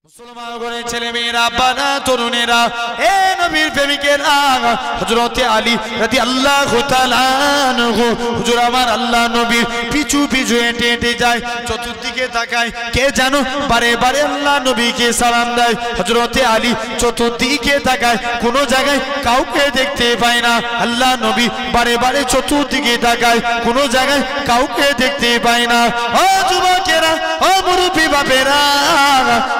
মুসলমান গণের ছেলে মেয়েরা, আব্বারা, তরুণেরা, এ নবীর প্রেমিকেরা, হযরতে আলী রাদিয়াল্লাহু তাআলা আনহু হুজুর আমার আল্লাহ নবীর পিছু পিছু হেঁটে হেঁটে যায়, চতুর্দিকে তাকায়, কে জানো বারে বারে আল্লাহ নবীকে সালাম দেয়। হযরতে আলী চতুর্দিকে তাকায়, কোনো জায়গায় কাউকে দেখতে পায় না। আল্লাহ নবী বারে বারে চতুর্দিকে তাকায়, কোনো জায়গায় কাউকে দেখতে পায় না। ও যুবকেরা, ও মুরব্বি বাপেরা,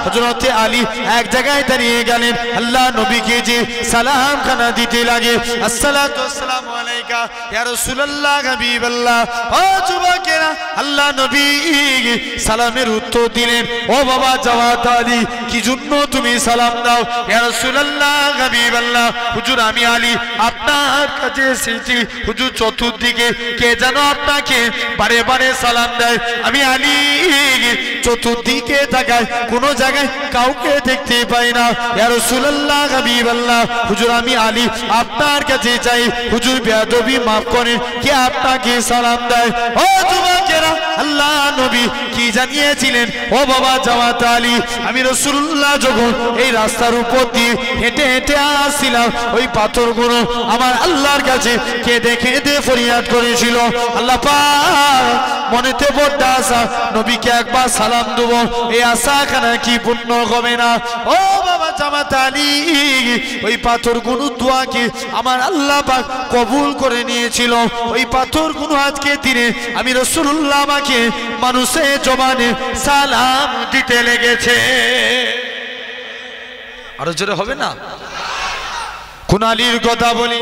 হযরতে আলী এক জায়গায় দাঁড়িয়ে গেলেন, আল্লাহ নবীকে যে সালাম খানা দিতে লাগে, আসসালাতু ওয়াসসালামু আলাইকা ইয়া রাসূলুল্লাহ হাবিবাল্লাহ। ও যুবকেরা, আল্লাহ নবী সালামের উত্তর দিলেন, ও বাবা জাওয়াত আলী, কি জন্য তুমি সালাম দাও? ইয়া রাসূলুল্লাহ হাবিবাল্লাহ, হুজুর আমি আলী আপনার কাছে এসেছি। হুজুর চতুর্দিকে কে যেন আপনাকে বারে বারে সালাম দেয়, আমি আলী চতুর্দিকে তাকাই, কোনো জায়গায় কাউকে দেখতে পাই না। ইয়া রাসূলুল্লাহ হাবিবাল্লাহ, হুজুর আমি আলী আপনার কাছে চাই, হুজুর বেয়াদবি মাফ করেন, কে আপনাকে সালাম দেয়? ও যুবকেরা, আল্লাহ নবী কি জানিয়েছিলেন? ও বাবা জাওয়াত আলী, আমি রাসূলুল্লাহ যখন এই রাস্তার উপর দিয়ে হেঁটে হেঁটে আসছিলাম, ওই পাথরগুলো আমার আল্লাহর কাছে কেঁদে কেঁদে ফরিয়াদ করেছিল, আল্লাহ পাক মনেতে বড় আশা, নবীকে একবার সালাম দেবো, এই আশা খানা কি পূর্ণ হবে না? ও বাবা জামাত আলী, ওই পাথরগুলো দোয়াকে আমার আল্লাহ পাক কবুল করে নিয়েছিল। ওই পাথরগুলো আজকে দিনে আমি রাসূলুল্লাহ আমাকে মানুষের জবানে সালাম দিতে লেগেছে। আরো জোরে হবে না? কোন আলীর কথা বলি,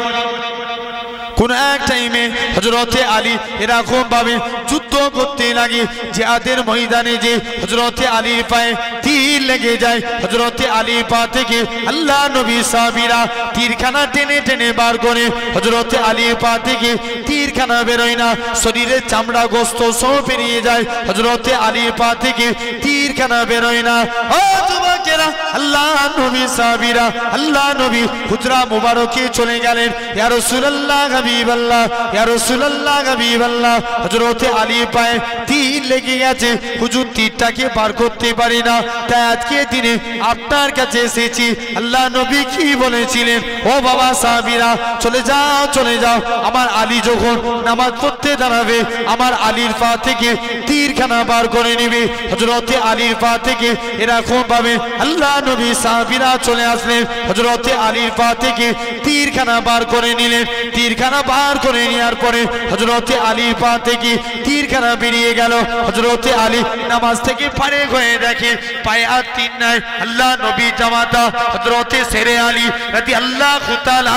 কোন এক টাইমে হযরতে আলী এরকম ভাবে যুদ্ধ করতে লাগে, জিহাদের ময়দানে যে হযরতে আলীর পায়ে তীর লেগে যায়, হযরতে আলীর পা থেকে আল্লাহ নবী সাহাবীরা তীরখানা টেনে টেনে বার করে, হযরতে আলীর পা থেকে তীরখানা বেরোয় না, শরীরের চামড়া গোস্ত সব বেরিয়ে যায়, হযরতে আলীর পা থেকে তীরখানা বেরোয় না। ও যুবকেরা, আল্লাহ নবী সাহাবীরা আল্লাহ নবী হুজরা মুবারকে চলে গেলেন, ইয়া রাসূলুল্লাহ হাবিবাল্লাহ, ইয়া রাসূলুল্লাহ হাবিবাল্লাহ, হযরতে আলী পায়ে তীর লেগে গেছে, হুজুর তীরটাকে পার করতে পারি না, তাই আজকে দিনে আপনার কাছে এসেছি। আল্লাহ নবী কি বলেছিলেন? ও বাবা সাহাবীরা, চলে যাও চলে যাও, আমার আলী যখন নামাজ পড়তে দাঁড়াবে, আমার আলীর পা থেকে তীরখানা বার করে নেবে। হযরতে আলীর পা থেকে এরকম ভাবে আল্লাহ নবী সাহাবীরা চলে আসলেন, হযরতে আলীর পা থেকে তীরখানা বার করে নিলেন। তীরখানা বার করে নেওয়ার পরে হযরতে আলীর পা থেকে তীরখানা বেরিয়ে গেল। হযরতে আলী নামাজ থেকে ফারেক হয়ে দেখে পায়ে আর তীর নাই। আল্লাহ নবী জামাতা হযরতে শেরে আলী রাদিয়াল্লাহু তাআলা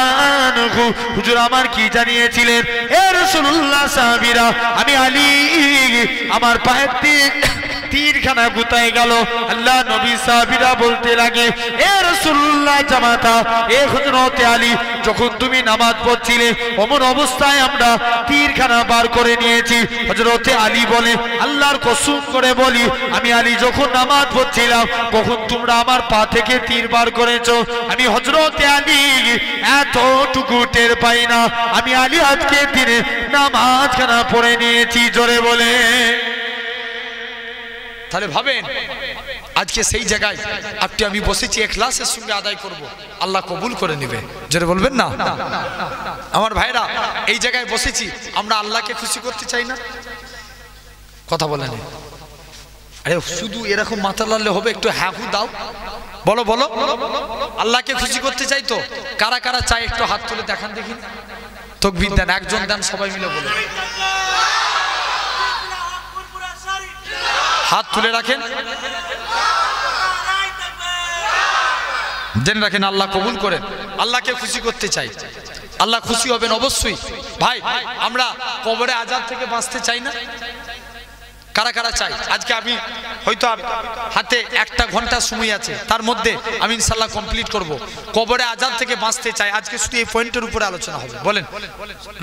আনহু হুজুর আমার কি জানিয়েছিলেন? এ রাসূলুল্লাহ সাহাবীরা, আমি আলী আমার পায়ের তীরখানা গুতায় গেল। আল্লাহ নবী সাহাবীরা বলতে লাগে, এ রাসূলুল্লাহ জামাতা, এ হযরতে আলী, যখন তুমি নামাজ পড়ছিলে অমন অবস্থায় আমরা তীরখানা বার করে নিয়েছি। হযরতে আলী বলে, আল্লাহর কসম করে বলি, আমি আলী যখন নামাজ পড়ছিলাম তখন তোমরা আমার পা থেকে তীর বার করেছো। আমি হযরতে আলী এতটুকু টের পাই না, আমি আলী আজকে দিনে নামাজখানা পড়ে নিয়েছি। জোরে বলে তাহলে ভাবেন, আজকে সেই জায়গায় আপনি আমি বসেছি, ইখলাসের সঙ্গে আদায় করব, আল্লাহ কবুল করে নেবে। জোরে বলবেন না? আমার ভাইরা, এই জায়গায় বসেছি, আমরা আল্লাহকে খুশি করতে চাই না? কথা বলেন। আরে শুধু এরকম মাথা লাড়লে হবে? একটু হ্যাঁ হু দাও, বলো বলো। আল্লাহকে খুশি করতে চাই তো? কারা কারা চাই একটু হাত তুলে দেখান দেখি। তাকবীর দেন, একজন দেন, সবাই মিলে বলে। হাত তুলে রাখেন, জেনে রাখেন, আল্লাহ কবুল করেন। আল্লাহকে খুশি করতে চাই, আল্লাহ খুশি হবেন অবশ্যই। ভাই, আমরা কবরে আযাব থেকে বাঁচতে চাই না? কারা কারা চাই? আজকে আমি হয়তো হাতে 1 ঘন্টা সময় আছে, তার মধ্যে আমি ইনশাআল্লাহ কমপ্লিট করব। কবরে আযাব থেকে বাঁচতে চাই, আজকে শুধু এই পয়েন্টের উপরে আলোচনা হবে। বলেন,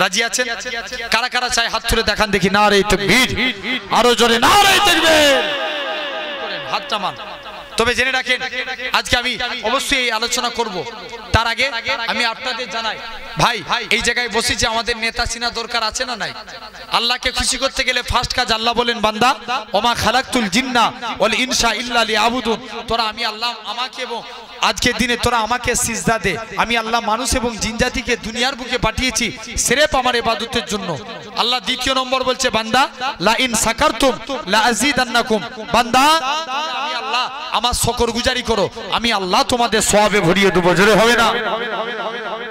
রাজি আছেন? কারা কারা চাই হাত তুলে দেখান দেখি। নারে তাকবীর, আরো জোরে নারে তাকবীর, হাতটা মান। তবে জেনে রাখেন আজকে আমি অবশ্যই এই আলোচনা করব, তার আগে আমি আপনাদের জানাই ভাই এই জায়গায় বসেছি, আমাদের নেতা চিনা দরকার আছে না নাই? আল্লাহকে খুশি করতে গেলে ফার্স্ট কাজ, আল্লাহ বলেন বান্দা ওমা খালাকতুল জিন্না ওয়াল ইনসা ইল্লা লিয়াবুদুন, তোরা আমি আল্লাহ আমাকে এবং আজকের দিনে তোরা আমাকে সিজদা দে। আমি আল্লাহ মানুষ এবং জিনজাতিকে দুনিয়ার বুকে পাঠিয়েছি সিরেফ আমার ইবাদতের জন্য। আল্লাহ দ্বিতীয় নম্বর বলছে বান্দা লা ইন সাকারতুম লা আযীদান্নাকুম, বান্দা আমি আল্লাহ আমার শুকরগুজারি করো, আমি আল্লাহ তোমাদের সওয়াবে ভরিয়ে দেব। জোরে হবে না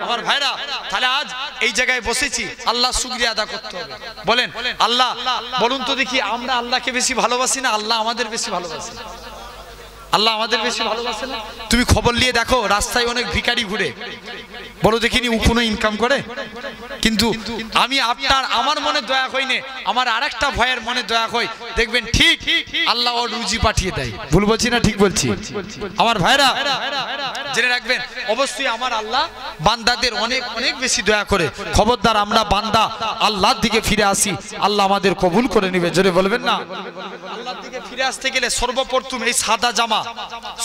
আমার ভাইরা? তাহলে আজ এই জায়গায় বসেছি, আল্লাহ শুকরিয়া আদা করতে হবে। বলেন আল্লাহ, বলুন তো দেখি আমরা আল্লাহকে বেশি ভালোবাসি না আল্লাহ আমাদের বেশি ভালোবাসে? আল্লাহ আমাদের বেশি ভালোবাসে না? তুমি খবর নিয়ে দেখো রাস্তায় অনেক ভিখারি ঘুরে, বলো দেখিনি ও কোনো ইনকাম করে? কিন্তু আমি আপনার আমার মনে দয়া হইনে, আমার আরেকটা ভয়ের মনে দয়া হয়, দেখবেন ঠিক আল্লাহ ওর রুজি পাঠিয়ে দেয়। ভুল বলছি না ঠিক বলছি? আমার ভাইরা জেনে রাখবেন অবশ্যই আমার আল্লাহ বান্দাদের অনেক অনেক বেশি দয়া করে। খবরদার আমরা বান্দা আল্লাহর দিকে ফিরে আসি, আল্লাহ আমাদের কবুল করে নেবে। জোরে বলবেন না? আল্লাহর দিকে ফিরে আসতে গেলে সর্বপ্রথম এই সাদা জামা,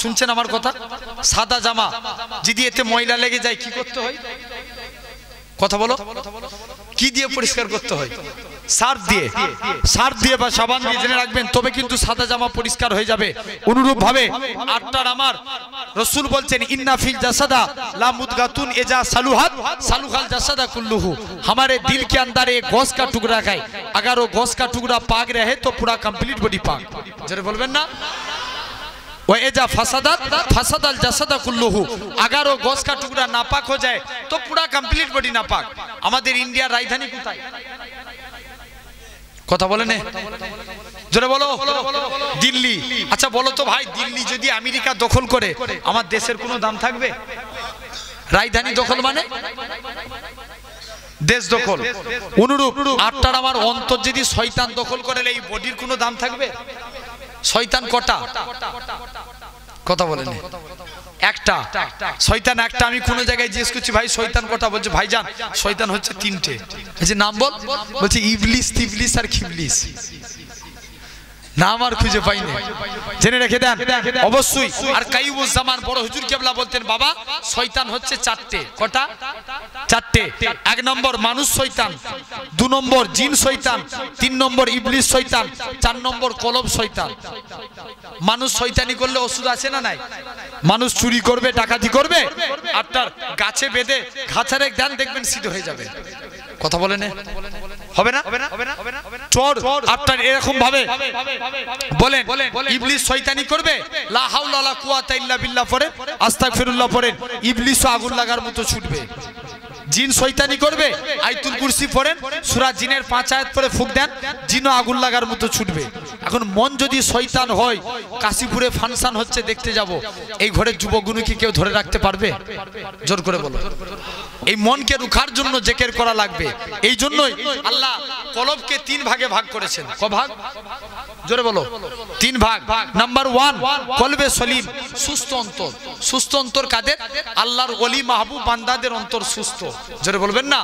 শুনছেন আমার কথা? সাদা জামা যদি এতে ময়লা লেগে যায় কি করতে হয়? কথা বলো, কি দিয়ে পরিষ্কার করতে হয়? সার্ফ দিয়ে বা সাবান দিয়ে। জেনে রাখবেন তবে কিন্তু সাদা জামা পরিষ্কার হয়ে যাবে। অনুরূপ ভাবে আটটার আমার রাসূল বলছেন ইন্না ফিল জাসাদা লা মুদগাতুন ইজা সালুহাত সালুহাল জাসাদা কুল্লুহু, हमारे दिल के अंदर एक गोश्त का टुकड़ा है, अगर वो गोश्त का टुकड़ा पाक रहे तो पूरा कंप्लीट बॉडी पाक। जरा बोलবেন না? वएजा फसादत फसादल जसदा कुल्लुहु, अगर वो गोश्त का टुकड़ा नापाक हो जाए तो पूरा कंप्लीट बॉडी नापाक। আমাদের ইন্ডিয়ার রাজধানী কোথায়? কথা বলেন না? জোরে বলো। দিল্লি। আচ্ছা বলো তো ভাই, দিল্লি যদি আমেরিকা দখল করে আমার দেশের কোনো দাম থাকবে? রাজধানী দখল মানে দেশ দখল। অনুরূপ আটটার আমার অন্তর যদি শয়তান দখল করে এই বডির কোনো দাম থাকবে? শয়তান কটা? কথা বলেন একটা। শয়তান একটা। আমি কোন জায়গায় জিজ্ঞেস করছি ভাই শয়তান কটা, বলছে ভাইজান শয়তান হচ্ছে তিনটে। বলছে নাম বল, বলছে ইবলিস তিবলিস আর খিবলিস। নাম আর খুঁজে পাইনি। জেনে রেখে দেন অবশ্যই। আর কাইয়ুমুজ্জামান বড় হুজুর কেবলা বলতেন বাবা শয়তান হচ্ছে চারটে। কটা? চারটে। এক নম্বর মানুষ শয়তান, দু নম্বর জিন শয়তান, তিন নম্বর ইবলিস শয়তান, চার নম্বর কলব শয়তান। মানুষ শয়তানি করলে ওষুধ আছে না নাই? মানুষ চুরি করবে ডাকাতি করবে, আপনার গাছে বেঁধে ঘাছারে দেন দেখবেন সিধে হয়ে যাবে। কথা বলেন হবে না? চোর আপনার এরকম ভাবে বলেন ইবলিস শয়তানি করবে, লা হাওলা ওয়ালা কুওয়াতা ইল্লা বিল্লাহ পড়েন, আস্তাগফিরুল্লাহ পড়েন, ইবলিসও আগুন লাগার মতো ছুটবে। জিন শয়তানি করবে, আয়াতুল কুরসি পড়েন, সূরা জিনের 5 আয়াত পড়ে ফুঁক দেন, জিনও আগুন লাগার মতো ছুটবে। এখন মন যদি শয়তান হয়, কাশীপুরে ফাংশন হচ্ছে দেখতে যাব, এই ঘরের যুবকগুলো কি কেউ ধরে রাখতে পারবে? জোর করে বলো। এই মনকে রুখার জন্য জিকির করা লাগবে। এই জন্যই আল্লাহ কলবকে 3 ভাগে ভাগ করেছেন। ক ভাগ? জোরে বলো। 3 ভাগ। নাম্বার 1 কলবে সলিম, সুস্থ অন্তর। সুস্থ অন্তর কাদের? আল্লাহর ওলি মাহবুব বান্দাদের অন্তর সুস্থ। জোরে বলবেন না?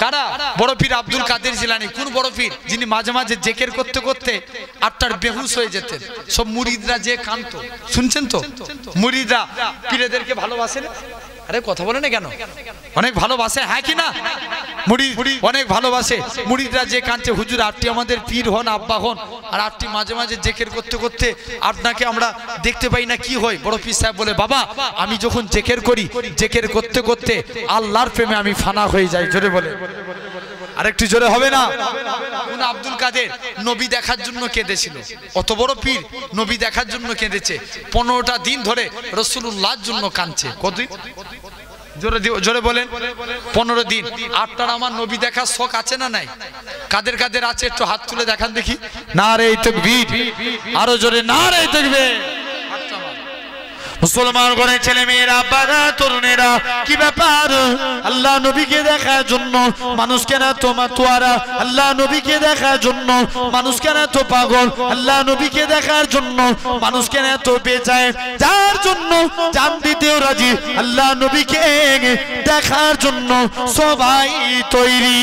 কারা? বড় পীর আব্দুল কাদের জিলানী। কোন বড় পীর? যিনি মাঝে মাঝে জিকির করতে করতে আপনার বেহুশ হয়ে যেতেন। সব মুরিদরা যে কাঁদতো, শুনছেন তো? মুরিদরা পীরদেরকে ভালোবাসেন। আরে কথা বলে না কেন? অনেক ভালোবাসে, হ্যাঁ কি না? মুরিদ অনেক ভালোবাসে। মুরিদরা যে কাঁদছে হুজুর আপনি আমাদের পীর হন, আব্বা হন, আর আপনি মাঝে মাঝে জিকির করতে করতে আপনাকে আমরা দেখতে পাই না, কি হয়? বড় পীর সাহেব বলে বাবা আমি যখন জিকির করি, জিকির করতে করতে আল্লাহর প্রেমে আমি ফানা হয়ে যাই। জোরে বলে, আরেকটু জোরে হবে না? কোন আব্দুল কাদের নবী দেখার জন্য কেঁদেছিল। অত বড় পীর নবী দেখার জন্য কেঁদেছে। 15টা দিন ধরে রাসূলুল্লাহর জন্য কাঁদছে। কতদিন? জোরে জোরে বলেন। 15 দিন। আপনার আমার নবী দেখার শখ আছে না নাই? কাদের কাদের আছে একটু হাত তুলে দেখান দেখি। নারে তাকবীর, আরো জোরে নারে তাকবীর। মুসলমান ঘরের ছেলে মেয়েরা, বাবা তরুণেরা, কি ব্যাপার? আল্লাহ নবীকে দেখার জন্য মানুষ কেন তো মাতোয়ারা? আল্লাহ নবীকে দেখার জন্য মানুষ কেন তো পাগল? আল্লাহ নবীকে দেখার জন্য মানুষ কেন তো বেজায়? যার জন্য জান দিতেও রাজি, আল্লাহ নবীকে দেখার জন্য সবাই তৈরি।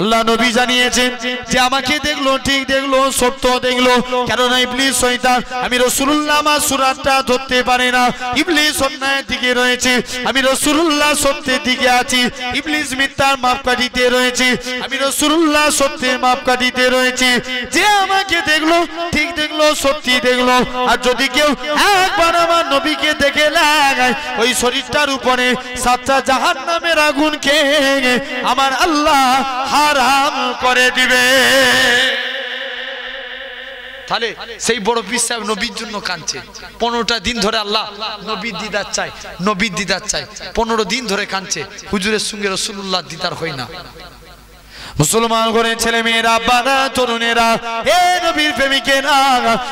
আল্লাহ নবী জানিয়েছেন যে আমাকে দেখলো ঠিক দেখলো সত্য দেখলো, কারণ ইবলিস শয়তান আমি রাসূলুল্লাহ আমার সুরাতটা ধরতে পারে না। ইবলিস অন্যায়ের দিকে রয়েছে, আমি রাসূলুল্লাহ সত্যের দিকে আছি। ইবলিস মিথ্যার মাপকাঠিতে রয়েছে, আমি রাসূলুল্লাহ সত্যের মাপকাঠিতে রয়েছে। যে আমাকে দেখলো ঠিক দেখলো সত্যি দেখলো, আর যদি কেউ একবার আমার নবীকে দেখে লাগায় ওই শরীরটার উপরে 7টা জাহান্নামের আগুনকে আমার আল্লাহ হারাম করে দিবে। তাহলে সেই বড় পীর সাহেব নবীর জন্য কাঁদছে। 15টা দিন ধরে আল্লাহ নবীর দিদার চাই, নবীর দিদার চাই। 15 দিন ধরে কাঁদছে, হুজুরের সঙ্গে রাসূলুল্লাহ দিদার হয় না। মুসলমান করে ছেলে মেয়েরা, বাবা তরুণেরা, হে নবীর প্রেমিকেরা,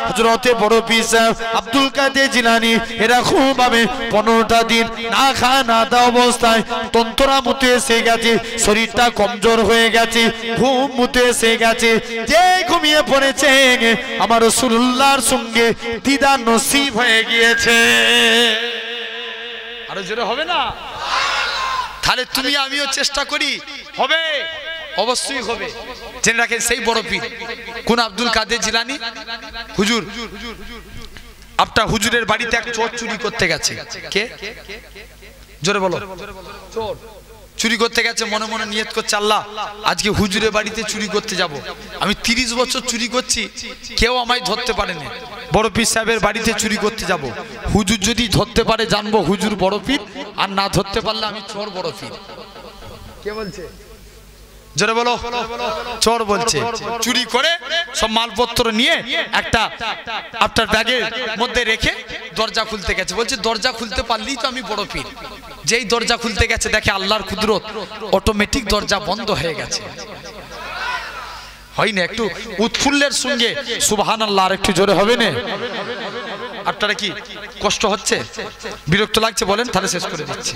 হযরতে বড় পীর সাহেব আব্দুল কাদের জিলানী এরা খুব ভাবে 15টা দিন না খাওয়া না দাওয়া অবস্থায় তন্ত্রা মুতে এসে গেছে, শরীরটা কমজোর হয়ে গেছে, ঘুম মুতে এসে গেছে। যে ঘুমিয়ে পড়েছে আমার রাসূলুল্লাহর সঙ্গে দিদার নসিব হয়ে গিয়েছে। আরো জোরে হবে না? তাহলে তুমি আমিও চেষ্টা করি, হবে, অবশ্যই হবে। জেনে রাখেন সেই বড় পীর কোন আব্দুল কাদের জিলানী হুজুর, আপনার হুজুরের বাড়িতে এক চোর চুরি করতে গেছে। কে? জোরে বলো। চোর চুরি করতে গেছে, মনে মনে নিয়ত করছে আল্লাহ আজকে হুজুরের বাড়িতে চুরি করতে যাব। আমি 30 বছর চুরি করছি, কেউ আমায় ধরতে পারেনি। বড় পীর সাহেবের বাড়িতে চুরি করতে যাব, হুজুর যদি ধরতে পারে জানবো হুজুর বড় পীর, আর না ধরতে পারলে আমি চোর বড় পীর। কে বলছে? জোরে বলো। চোর বলছে। চুরি করে সব মালপত্র নিয়ে একটা আপনার ব্যাগের মধ্যে রেখে দরজা খুলতে গেছে। বলছে দরজা খুলতে পারলেই তো আমি বড় পীর। যেই দরজা খুলতে গেছে দেখে আল্লাহর কুদরত, অটোমেটিক দরজা বন্ধ হয়ে গেছে। হয় না? একটু উৎফুল্লের সঙ্গে সুবহানাল্লাহ আর একটু জোরে হবে না? আপনারা কি কষ্ট হচ্ছে, বিরক্ত লাগছে বলেন, তাহলে শেষ করে দিচ্ছি।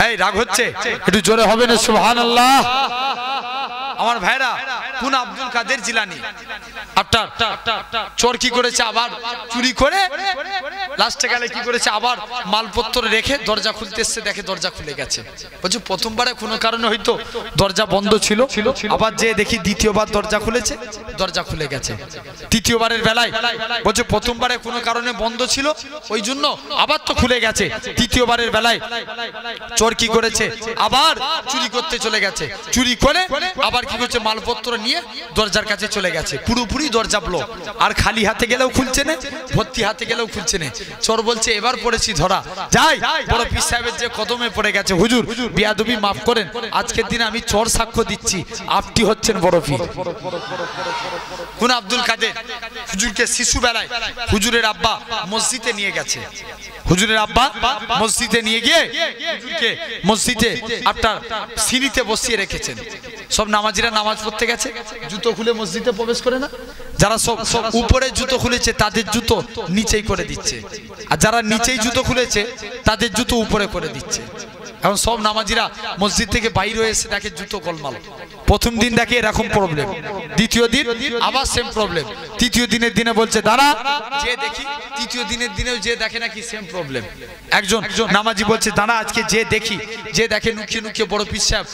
এই রাগ হচ্ছে, একটু জোরে হবে না সুবহানাল্লাহ? আমার ভাইরা, কোন আব্দুল কাদের জিলানী আপনার চোর কি করেছে, আবার চুরি করে লাস্টে গেলে কি করেছে, আবার মালপত্র রেখে দরজা খুলতে এসছে, দেখে দরজা খুলে গেছে। বলছে প্রথমবারে কোনো কারণে হয়তো দরজা বন্ধ ছিল, আবার যে দেখি দ্বিতীয়বার দরজা খুলেছে, দরজা খুলে গেছে। তৃতীয়বারের বেলায় বলছে প্রথমবারে কোনো কারণে বন্ধ ছিল ওই জন্য আবার তো খুলে গেছে। তৃতীয়বারের বেলায় চোর কি করেছে, আবার চুরি করতে চলে গেছে। চুরি করে আবার কি করছে, মালপত্র নিয়ে দরজার কাছে চলে গেছে। পুরোপুরি দরজা ব্লক, আর খালি হাতে গেলেও খুলছে না, ভর্তি হাতে গেলেও খুলছে না। চোর বলছে এবার পড়েছি ধরা, যাই বড় পীর সাহেবের যে কদমে পড়ে গেছে। হুজুর বিয়াদবি মাফ করেন, আজকের দিনে আমি চোর সাক্ষ্য দিচ্ছি, আপনি হচ্ছেন বড় পীর। কোন আব্দুল কাদের হুজুরকে শিশু বেলায় হুজুরের আব্বা মসজিদে নিয়ে গেছে। হুজুরের আব্বা মসজিদে নিয়ে গিয়ে হুজুরকে মসজিদে আপনার সিঁড়িতে বসিয়ে রেখেছেন। সব নামাজিরা নামাজ পড়তে গেছে, জুতো খুলে মসজিদে প্রবেশ করে না। যারা সব উপরে জুতো খুলেছে তাদের জুতো নিচেই করে দিচ্ছে, আর যারা নিচেই জুতো খুলেছে তাদের জুতো উপরে করে দিচ্ছে। এখন সব নামাজিরা মসজিদ থেকে বাইরে এসে দেখে জুতো গোলমাল। প্রথম দিন দেখে এরকম প্রবলেম, দ্বিতীয় দিন আবার সেম প্রবলেম, তৃতীয় দিনের দিনে বলছে দাঁড়া যে দেখি, তৃতীয় দিনের দিনেও যে দেখে নাকি সেম প্রবলেম। একজন নামাজি বলছে দাঁড়া আজকে যে দেখি, যে দেখে নুকিয়ে নুকিয়ে বড় পীর সাহেব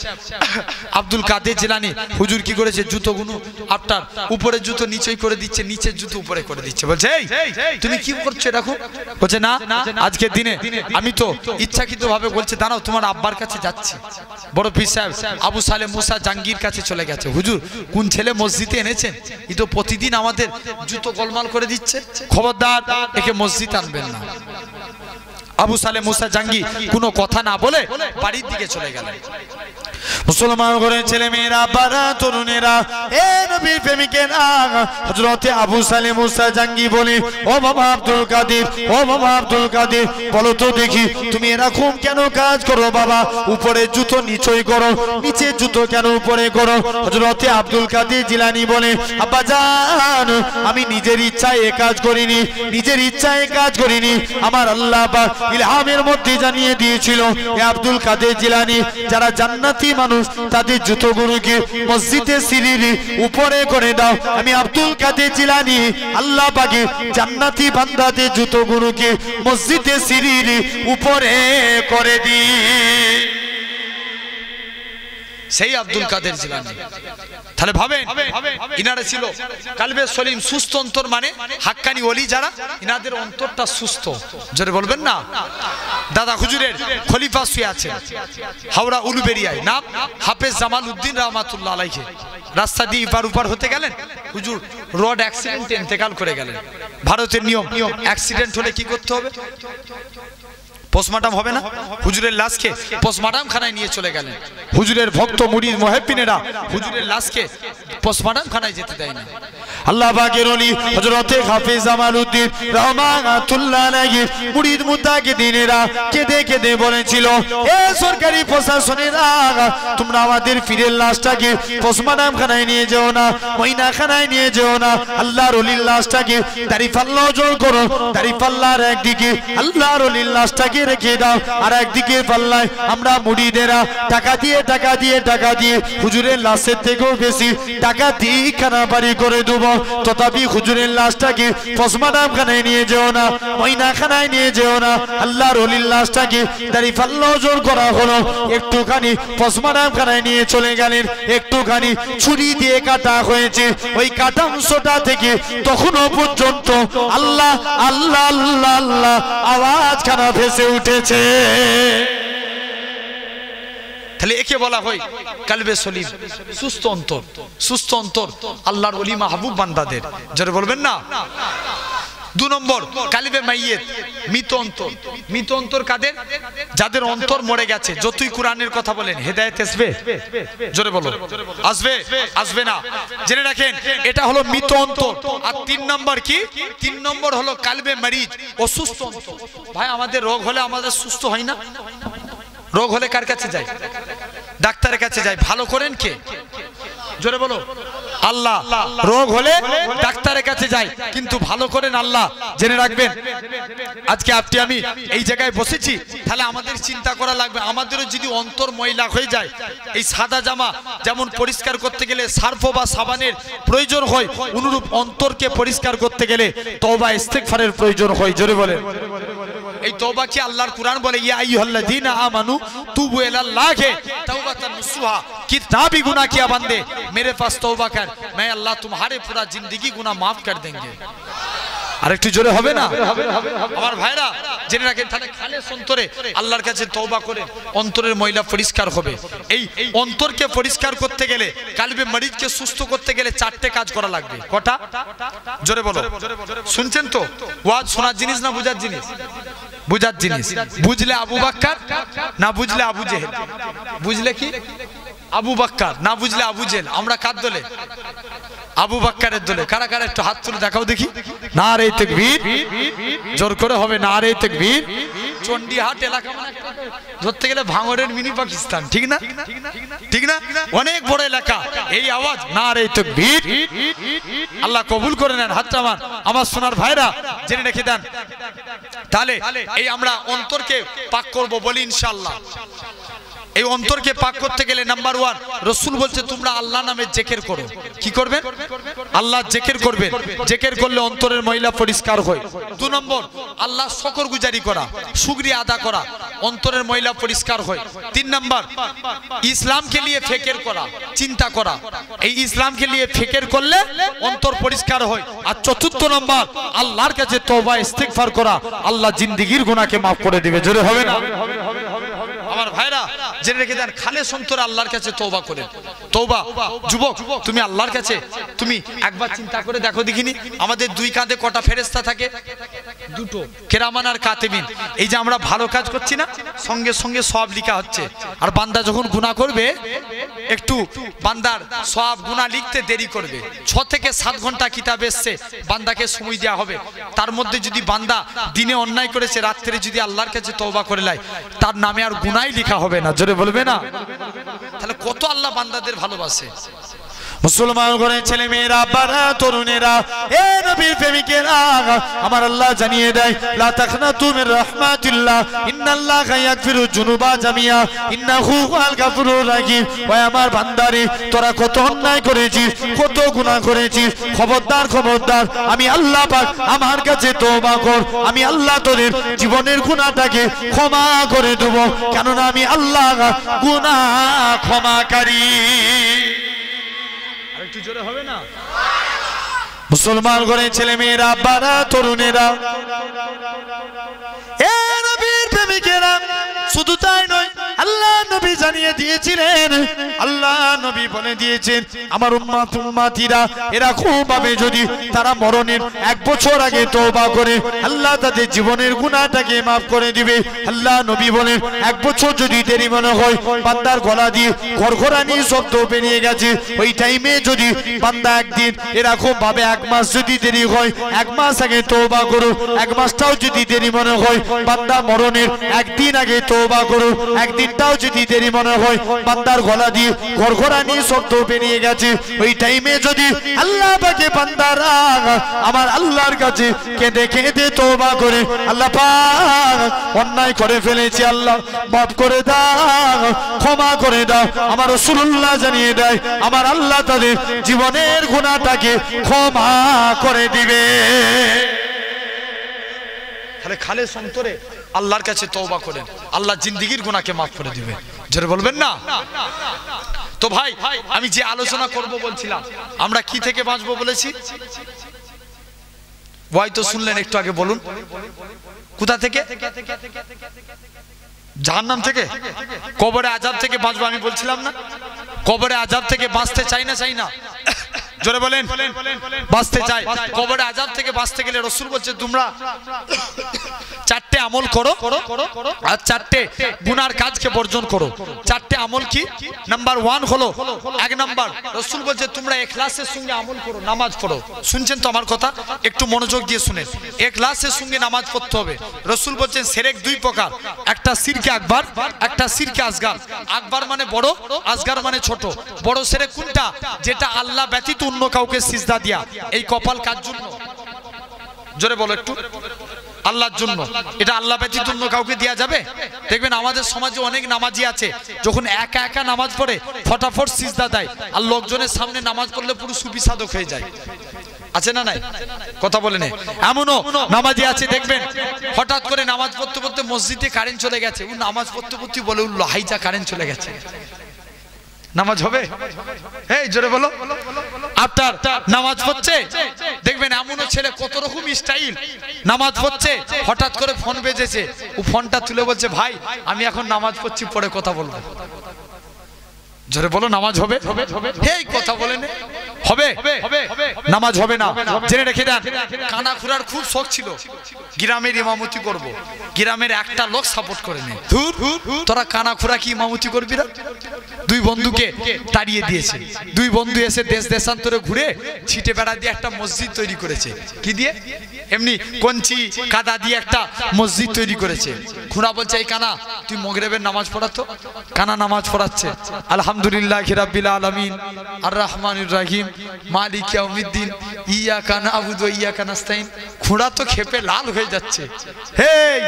আব্দুল কাদের জিলানী হুজুর কি করেছে, জুতোগুলো আপনার উপরের জুতো নিচেই করে দিচ্ছে, নিচের জুতো উপরে করে দিচ্ছে। বলছে এই তুমি কি করছো এরকম? বলছে না আজকের দিনে আমি তো ইচ্ছাকৃত ভাবে, বলছে দাঁড়াও তোমার আব্বার কাছে যাচ্ছি। বড় পীর সাহেব আবু সালেম মুসা জাঙ্গির কাছে চলে গেছে। হুজুর কোন ছেলে মসজিদে এনেছেন, ই তো প্রতিদিন আমাদের জুতো গোলমাল করে দিচ্ছে, খবরদার একে মসজিদ আনবেন না। আবু সালেম মুসা জাঙ্গি কোনো কথা না বলে বাড়ির দিকে চলে গেলেন। মুসলমান ঘরের ছেলে মেয়েরা, বারা তরুণেরা, এ নবীর প্রেমিকেরা, হযরতে আবু সালেম মুসা জাঙ্গি বলে ও বাবা আব্দুল কাদের, ও বাবা আব্দুল কাদের বলো তো দেখি তুমি এরকম কেন কাজ করো বাবা? উপরে জুতো নিচেই করো, নিচে জুতো কেন উপরে করো? হযরতে আব্দুল কাদের জিলানী বলে আব্বা জান আমি নিজের ইচ্ছায় এ কাজ করিনি, নিজের ইচ্ছায় কাজ করিনি, আমার আল্লাহ পাক ইলহামের মধ্যে জানিয়ে দিয়েছিল এ আব্দুল কাদের জিলানী যারা জান্নাতি মানুষ তাদের জুতোগুলোকে মসজিদে সিঁড়ির উপরে করে দাও। আমি আব্দুল কাদের জিলানী আল্লাহ পাকে জান্নাতি বান্দাদের জুতোগুলোকে মসজিদে সিঁড়ির উপরে করে দিই। সেই আব্দুল কাদের জিলানী। তাহলে ভাবেন ইনারা ছিল কালবে সলিম, সুস্থ অন্তর মানে হাক্কানি ওলি যারা, ইনাদের অন্তরটা সুস্থ। জোরে বলবেন না। দাদা হুজুরের খলিফা শুয়ে আছেন হাওড়া উলুবেরিয়ায়, নাম হাফেজ জামাল উদ্দিন রহমাতুল্লাহ আলাইহি। রাস্তা দিয়ে ইপার উপার হতে গেলেন, হুজুর রোড অ্যাক্সিডেন্টে ইন্তেকাল করে গেলেন। ভারতের নিয়ম, অ্যাক্সিডেন্ট হলে কি করতে হবে? পোস্টমর্টম হবে না? হুজুরের লাশকে পোস্টমর্টম খানায় নিয়ে চলে গেলেন। হুজুরের ভক্ত মুরিদ মুহিব্বিনেরা হুজুরের লাশকে পোস্টমর্টম খানায় যেতে দেয় না। আল্লাহ পাকের ওলি হযরতে হাফেজ জামালউদ্দিন রহমাতুল্লাহ আলাইহি মুরিদ মুত্তাকিদিনেরা কেঁদে কেঁদে বলেছিল, এ সরকারি প্রশাসনেরা, তোমরা আমাদের পীরের লাশটাকে পোস্টমর্টম খানায় নিয়ে যেও না, ময়না খানায় নিয়ে যেও না। আল্লাহর ওলির লাশটাকে দাড়িপাল্লা জোর করো, দাড়িপাল্লার একদিকে আল্লাহর ওলির লাশটাকে রেখে দাও, আর একদিকে পাল্লায় আমরা মুরিদেরা টাকা দিয়ে হুজুরের লাশের থেকেও বেশি টাকা দিয়ে খানা বাড়ি করে দেবো। তথাপি হুজুরের লাশটাকে পোস্টমর্টম খানায় নিয়ে যেও না, ময়না খানায় নিয়ে যেও না। আল্লাহর ওলির লাশটাকে দাড়িপাল্লা জোর করা হলো, একটুখানি পোস্টমর্টম খানায় নিয়ে চলে গেলেন। একটুখানি ছুরি দিয়ে কাটা হয়েছে, ওই কাটা অংশটা থেকে তখনও পর্যন্ত আল্লাহ আল্লাহ আল্লাহ আল্লাহ আওয়াজ খানা ভেসে উঠেছে। তাহলে একে বলা হয় কালবে সলিম, সুস্থ অন্তর। সুস্থ অন্তর আল্লাহর ওলি মাহবুব বান্দাদের। যারা বলবেন না। 2 নম্বর কালবে মাইয়েত, মৃত অন্তর। মৃত অন্তর কাদের? যাদের অন্তর মরে গেছে। যতই কোরআনের কথা বলেন হেদায়েত আসবে? জোরে বলো, আসবে? আসবে না। জেনে রাখেন এটা হলো মৃত অন্তর। আর 3 নম্বর কি? 3 নম্বর হলো কালবে মারিজ, অসুস্থ অন্তর। ভাই আমাদের রোগ হলে আমাদের সুস্থ হয় না? রোগ হলে কার কাছে যাই? ডাক্তারের কাছে যাই। ভালো করেন কে? জোরে বলো, আল্লাহ। রোগ হলে ডাক্তারের কাছে যাই, কিন্তু ভালো করেন আল্লাহ। জেনে রাখবেন আজকে আপনি আমি এই জায়গায় বসেছি, তাহলে আমাদের চিন্তা করা লাগবে, আমাদেরও যদি অন্তর ময়লা হয়ে যায়, এই সাদা জামা যেমন পরিষ্কার করতে গেলে সার্ফ বা সাবানের প্রয়োজন হয়, অনুরূপ অন্তরকে পরিষ্কার করতে গেলে তওবা ইস্তেগফারের প্রয়োজন হয়। জোরে বলেন। এই তওবা কি আল্লাহর কুরআন বলে, ইয়া আইয়ুহাল্লাযীনা আমানু তুবু ইলাল্লাহি তাওবাতান নসুহা, कितना भी गुनाह किया बंदे मेरे पास तौबा कर, मैं अल्लाह तुम्हारे पूरा जिंदगी गुनाह माफ कर देंगे। আর একটু জোরে হবে না? আমার ভাইরা জেনে রাখেন, তাহলে খালেস অন্তরে আল্লাহর কাছে তওবা করে অন্তরের ময়লা পরিষ্কার হবে। এই অন্তরকে পরিষ্কার করতে গেলে, কালবে মরিজকে সুস্থ করতে গেলে 4টে কাজ করা লাগবে। কটা? জোরে বলো। শুনছেন তো? ওয়াজ শোনার জিনিস না বুঝার জিনিস? বুঝার জিনিস। বুঝলে আবু বকর, না বুঝলে আবু জেহেল। বুঝলে কি? আবু বকর, না বুঝলে আবু জেহেল। আমরা কার দলে? আবু বকরের দলে। কারা কারা একটু হাত তুলে দেখাও দেখি। নারে তাকবীর, জোর করে হবে নারে তাকবীর। চন্ডিহাট এলাকা মানে ধরতে গেলে ভাঙড়ের মিনি পাকিস্তান, ঠিক না? ঠিক না? অনেক বড় এলাকা। এই আওয়াজ নারে তাকবীর। আল্লাহ কবুল করে নেন। হাতটা আমার সোনার ভাইরা জেনে রেখে দেন। তাহলে এই আমরা অন্তরকে পাক করব বলি ইনশাআল্লাহ। এই অন্তরকে পাক করতে গেলে নাম্বার 1 রাসূল বলছে তোমরা আল্লাহ নামে জিকির করো। কি করবেন? আল্লাহ জিকির করবেন। জিকির করলে অন্তরের ময়লা পরিষ্কার হয়। 2 নম্বর আল্লাহ শুকরগুজারি করা, শুকরিয়া আদা করা, অন্তরের ময়লা পরিষ্কার হয়। 3 নম্বর ইসলামকে নিয়ে ফিকির করা, চিন্তা করা। এই ইসলামকে নিয়ে ফিকির করলে অন্তর পরিষ্কার হয়। আর 4র্থ নম্বর আল্লাহর কাছে তওবা ইস্তেগফার করা, আল্লাহ জিন্দেগীর গুনাহকে maaf করে দিবে। জোরে হবে না? আমার ভাইরা জেনে রেখে দেন, খালেস অন্তরে আল্লাহর কাছে তওবা করেন। তওবা। যুবক তুমি আল্লাহর কাছে তুমি একবার চিন্তা করে দেখো দেখিনি, আমাদের 2 কাঁধে কটা ফেরেশতা থাকে? 2টো, কিরামান আর কাতিবিন। এই যে আমরা ভালো কাজ করছি না, সঙ্গে সঙ্গে সওয়াব লেখা হচ্ছে। আর বান্দা যখন গুনাহ করবে, একটু বান্দার সওয়াব গুনাহ লিখতে দেরি করবে। 6 থেকে 7 ঘন্টা কিতাব এসছে, বান্দাকে সময় দেওয়া হবে। তার মধ্যে যদি বান্দা দিনে অন্যায় করেছে, রাত্রে যদি আল্লাহর কাছে তওবা করে লাই, তার নামে আর গুনাহই লেখা হবে না। জোরে বলবে না? তাহলে কত আল্লাহ বান্দাদের ভালোবাসে। মুসলমান ঘরের ছেলে মেয়েরা, বাড়া তরুণেরা, এ নবীর প্রেমিকেরা, আমার আল্লাহ জানিয়ে দেয় লা তাকনাতু মির রাহমাতিল্লাহ ইন্নাল্লাহা ইয়াগফিরু যুনুবা জামিয়া ইন্নাহু হুয়াল গাফুরুর রাহিম। ওই আমার বান্দারে, তোরা কত অন্যায় করেছিস, কত গুনাহ করেছিস, খবরদার খবরদার, আমি আল্লাহ পাক আমার কাছে তওবা কর, আমি আল্লাহ তোদের জীবনের গুনাহটাকে ক্ষমা করে দেব, কেননা আমি আল্লাহ গুনাহ ক্ষমাকারী। একটু জোরে হবে না? মুসলমান ঘরের ছেলে মেয়েরা, বাড়া তরুণেরা, এ নবীর প্রেমিকেরা, শুধু তাই নয়, আল্লাহ নবী জানিয়ে দিয়েছিলেন, আল্লাহ নবী বলে দিয়েছেন আমার উম্মত উম্মতিরা এরকম ভাবে যদি তারা মরণের 1 বছর আগে তওবা করে আল্লাহ তাদের জীবনের গুনাহটাকে maaf করে দিবে। আল্লাহ নবী বলেন 1 বছর যদি দেরি মনে হয়, বান্দার গলা দিয়ে ঘরঘরানি শব্দ বেরিয়ে গেছে, ওই টাইমে যদি বান্দা একদিন এরকম ভাবে 1 মাস যদি দেরি হয়, 1 মাস আগে তওবা করো, 1 মাসটাও যদি দেরি মনে হয়, বান্দা মরণের 1 দিন আগে তওবা করো, 1 দিনটাও যদি দেরি মনে হয়, বান্দার গলা দিয়ে ঘরঘরানি শব্দ বেরিয়ে গেছে, ওই টাইমে যদি আল্লাহ পাকে বান্দারা আমার আল্লাহর কাছে কেঁদে কেঁদে তওবা করে, আল্লাহ পাক অন্যায় করে ফেলেছি, আল্লাহ মাফ করে দাও, ক্ষমা করে দাও, আমার রাসূলুল্লাহ জানিয়ে দেয় আমার আল্লাহ তাদের জীবনের গুনাহটাকে ক্ষমা করে দিবে। তাহলে খালেস অন্তরে আল্লাহর কাছে তওবা করেন, আল্লাহ জিন্দেগীর গুনাহকে maaf করে দিবে। জোরে বলবেন না? তো ভাই, আমি যে আলোচনা করব বলছিলাম, আমরা কি থেকে বাঁচবো বলেছি? ওয়াই তো শুনলেন একটু আগে, বলুন কোথা থেকে? জাহান্নাম থেকে, কবরে আযাব থেকে বাঁচবো আমি বলছিলাম না? কবরে আযাব থেকে বাঁচতে চাই না, চাই না? জোরে বলেন, বাঁচতে চাই। কবরে আযাব থেকে বাঁচতে গেলে রাসূল বলছে তোমরা 4টে আমল করো আর 4টে গুনার কাজকে বর্জন করো। 4টে আমল কি? নাম্বার 1 হলো, 1 নাম্বার রাসূল বলছে তোমরা ইখলাসের সঙ্গে আমল করো, নামাজ পড়ো। শুনছেন তো আমার কথা? একটু মনোযোগ দিয়ে শুনেন। ইখলাসের সঙ্গে নামাজ পড়তে হবে। রাসূল বলছেন শিরক 2 প্রকার, একটা শিরকে আকবার, একটা শিরকে আসগার। আকবার মানে বড়, আসগার মানে ছোট। বড় শিরক কোনটা? যেটা আল্লাহ ব্যতীত অন্য কাউকে সিজদা দিয়া, এই কপাল কার জন্য? জোরে বলো একটু। আল্লাহর জন্য। এটা আল্লাহ ব্যতীত অন্য কাউকে দেয়া যাবে? দেখবেন আমাদের সমাজে অনেক নামাজি আছে, যখন একা একা নামাজ পড়ে ফটাফট সিজদা দেয়, আর লোকজনের সামনে নামাজ পড়লে পুরো সুফি সাধক হয়ে যায়। আছে না নাই? কথা বলে নেই। এমনও নামাজি আছে দেখবেন হঠাৎ করে নামাজ পড়তে পড়তে মসজিদে কারেন্ট চলে গেছে, ও নামাজ পড়তে পড়তে বলে উঠলো হাইজা কারেন্ট চলে গেছে। নামাজ হবে? এই জোরে বলো। আপনার নামাজ পড়ছে দেখবেন এমনও ছেলে কত রকম স্টাইল, নামাজ পড়ছে হঠাৎ করে ফোন বেজেছে, ও ফোনটা তুলে বলছে ভাই আমি এখন নামাজ পড়ছি, পরে কথা বলবো। জোরে বলো, নামাজ হবে? এই কথা বলেন হবে? নামাজ হবে না। জেনে রেখে দেন, কানা খুরার খুব শখ ছিল, গ্রামের ইমামতি করব। গ্রামের একটা লোক সাপোর্ট করে নেই, ধুর তোরা কানা খুরা কি ইমামতি করবি না? 2 বন্ধুকে তাড়িয়ে দিয়েছে। 2 বন্ধু এসে দেশ দেশান্তরে ঘুরে ছিটে বেড়া দিয়ে একটা মসজিদ তৈরি করেছে। কি দিয়ে? এমনি কঞ্চি কাদা দিয়ে একটা মসজিদ তৈরি করেছে। খুড়া বলছে এই কানা তুই মাগরিবের নামাজ পড়াতো। কানা নামাজ পড়াচ্ছে, আলহামদুলিল্লাহি রাব্বিল আলামিন আর রহমানির রহিম মালিক ইয়াউমিদ্দিন ইয়াকা নাবুদু ওয়া ইয়াকা নাস্তাইন। খুড়া তো খেপে লাল হয়ে যাচ্ছে। হেই,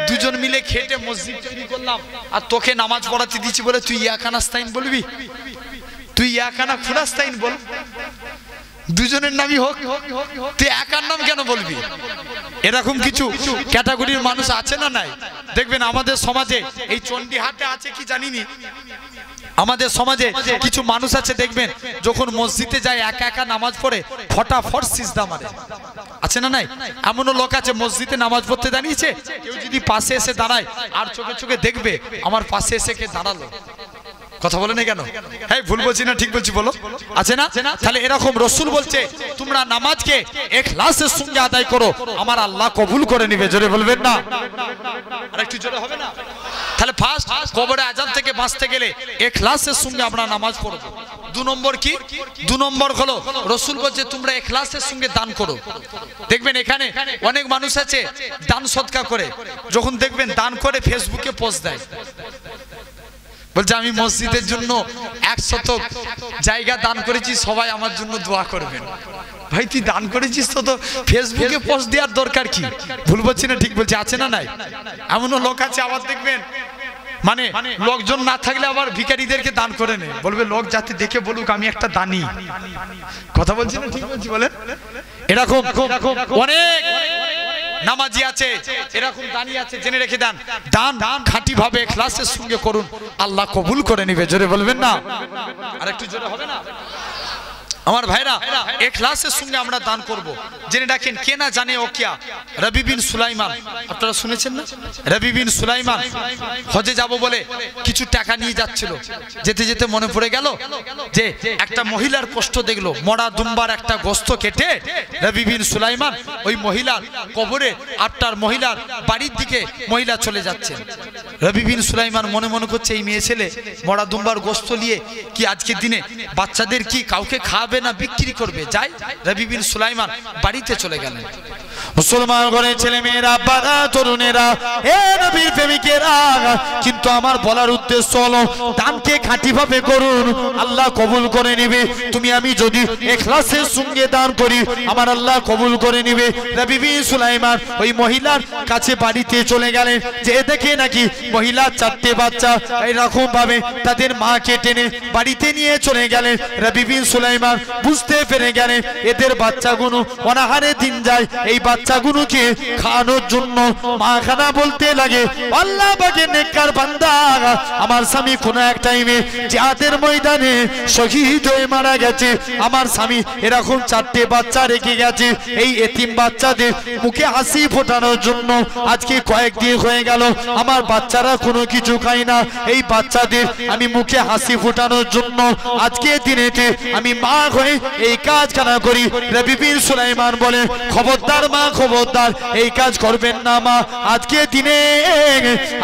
দুজন মিলে খেটে মসজিদ তৈরি করলাম, আর তোকে নামাজ পড়াতে দিয়েছি বলে তুই ইয়াকা নাস্তাইন বলবি? তুই ইয়াকা না খুনাস্তাইন বল, দুজনের নামই হোক, তুই একার নাম কেন বলবি? এরকম কিছু ক্যাটাগরির মানুষ আছে না নাই? দেখবেন আমাদের সমাজে, এই চণ্ডীহাটে আছে কি জানিনি, আমাদের সমাজে কিছু মানুষ আছে দেখবেন যখন মসজিদে যায় একা একা নামাজ পড়ে ফটাফট সিজদা মারে। আছে না নাই? এমনও লোক আছে মসজিদে নামাজ পড়তে দাঁড়িয়েছে, কেউ যদি পাশে এসে দাঁড়ায় আর চোখে চোখে দেখবে আমার পাশে এসে কে দাঁড়ালো। কথা বলে না কেন? হ্যাঁ, ভুল বলছি না ঠিক বলছি বলো? আছে না? তাহলে এরকম রাসূল বলছে তোমরা নামাজকে ইখলাসের সঙ্গে আদায় করো, আমার আল্লাহ কবুল করে নেবে। জোরে বলবেন না? আর একটু জোরে হবে না? তাহলে ফার্স্ট কবরে আযাব থেকে বাঁচতে গেলে ইখলাসের সঙ্গে আমরা নামাজ পড়ব। 2 নম্বর কি? 2 নম্বর হলো রাসূল বলছে তোমরা ইখলাসের সঙ্গে দান করো। দেখবেন এখানে অনেক মানুষ আছে দান সদকা করে, যখন দেখবেন দান করে ফেসবুকে পোস্ট দেয়, বলছে আমি মসজিদের জন্য 100 জায়গা দান করেছি, সবাই আমার জন্য দোয়া করবেন। ভাই তুই দান করেছিস তো ফেসবুকে পোস্ট দেওয়ার দরকার কি? ভুল বলছি না ঠিক বলছি? আছে না নাই? এমনও লোক আছে আবার দেখবেন মানে লোকজন না থাকলে আবার ভিখারিদেরকে দান করে নেয়, বলবে লোক যাতে দেখে বলুক আমি একটা দানি। কথা বলছি না ঠিক বলছি বলেন? এরকম অনেক নামাজি আছে, এরকম দানি আছে, জেনে রেখে দেন। দান খাঁটি ভাবে ইখলাসের সঙ্গে করুন, আল্লাহ কবুল করে নেবে। জোরে বলবেন না? আর একটু জোরে হবে না? আমার ভাইরা ইখলাসের সঙ্গে আমরা দান করব। জেনে রাখেন, কে না জানে ও কিয়া রবি বিন সুলাইমান, আপনারা শুনেছেন না? রবি বিন সুলাইমান হজে যাব বলে কিছু টাকা নিয়ে যাচ্ছিল, যেতে যেতে মনে পড়ে গেল যে একটা মহিলার কষ্ট দেখলো, মরা দুম্বার একটা গোস্ত কেটে রবি বিন সুলাইমান ওই মহিলার কবরে, আটটার মহিলার বাড়ির দিকে মহিলা চলে যাচ্ছে। রবি বিন সুলাইমান মনে মনে করছে এই মেয়ে ছেলে মরা দুম্বার গোস্ত নিয়ে কি আজকের দিনে বাচ্চাদের কি কাউকে খাওয়াবে না বিক্রি করবে? যাই রবি বিন সুলাইমান বাড়িতে চলে গেলেন। মুসলমান ঘরের ছেলে মেয়েরা, বাবা তরুণেরা, এ নবীর প্রেমিকেরা, কিন্তু আমার বলার উদ্দেশ্য হলো দানকে খাঁটি ভাবে করুন, আল্লাহ কবুল করে নেবে। তুমি আমি যদি ইখলাসের সঙ্গে দান করি, আমার আল্লাহ কবুল করে নেবে। রবি বিন সুলাইমান ওই মহিলার কাছে বাড়িতে চলে গেলেন, যে দেখে নাকি মহিলার 4টে বাচ্চা এরকম ভাবে তাদের মাকে টেনে বাড়িতে নিয়ে চলে গেলেন। রবি বিন সুলাইমান বুঝতে পেরে গেলেন এদের বাচ্চাগুলো অনাহারে দিন যায়, এই বাচ্চাগুলোকে খাওয়ানোর জন্য মা খানা বলতে লাগে, আল্লাহ পাকের নেককার বান্দা, আমার স্বামী কোন এক টাইমে জিহাদের ময়দানে শহীদ হয়ে মারা গেছে, আমার স্বামী এরকম 4টে বাচ্চা রেখে গেছে, এই এতিম বাচ্চাদের মুখে হাসি ফোটানোর জন্য আজকে কয়েকদিন হয়ে গেল আমার বাচ্চারা কোনো কিছু খায় না, এই বাচ্চাদের আমি মুখে হাসি ফোটানোর জন্য আজকে দিনেতে আমি মা হয়ে এই কাজ কেনা করি। রবি বিন সুলাইমান বলে, খবরদার মা, খবরদার, এই কাজ করবেন না মা, আজকে দিনে